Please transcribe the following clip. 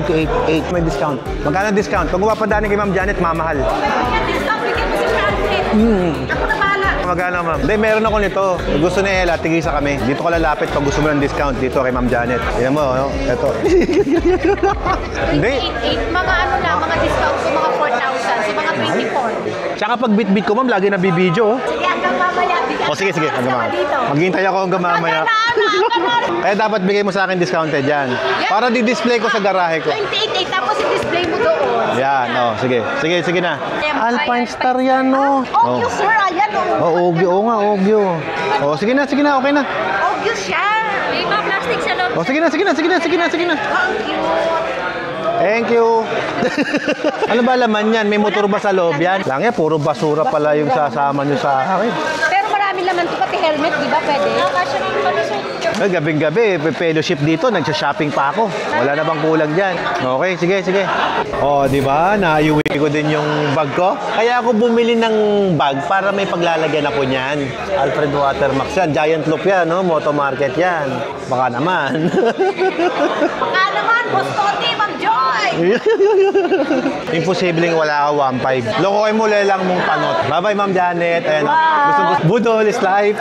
28.8 may discount. Magkano discount? Pag umapadaan kay Ma'am Janet, mamahal. Discount, bigyan mo si Francis. Ako na bahala. Magkano, Ma'am? Hindi, meron ako nito. Kung gusto ni Ella, tigisa kami. Dito ka lalapit pag gusto mo ng discount. Dito kay Ma'am Janet. Tignan mo, no? Ito. Hindi. 28, mga ano na, mga discount ko, mga 4,000. So, mga 24. Tsaka pag bit-bit ko, Ma'am, lagi na bibidyo. Oh. Sige, hanggang mamaya. O sige, sige. Hanggang mamaya. Dito. Maghintay ako hanggang mamaya. Kaya dapat bigay mo sa akin discounted yan. Para di-display ko sa garahe ko. 28, tapos i-display mo doon. Yan, oh, sige. Sige, sige na. Alpine Star yan, no? Ogyo, sir. Ayan, Oh, Ogyo. Oo nga, Ogyo. Oh, sige na, okay na. Ogyo siya. May mga plastic sa loob. Oh, sige na. Ang cute. Thank you. Ano ba laman yan? May motor ba sa loob yan? Lang yan, puro basura pala yung sasama nyo sa akin. Pero marami laman ito, pati helmet, di ba pwede? Nakasya ng palusot. Ay, gabing-gabi, fellowship dito, nagsha-shopping pa ako. Wala na bang kulang dyan? Okay, sige. Oh, di ba? Naiuwi ko din yung bag ko. Kaya ako bumili ng bag para may paglalagyan ako niyan. Alfred Watermax yan, Giant Loop yan, no? Moto Market yan. Baka naman. Baka naman, Boss Toti, Ma'am Joy! Imposibleng wala ka 1.5. Lokoy mo lang mong panot. Bye-bye, Ma'am Janet. Ayan, gusto, budol is life.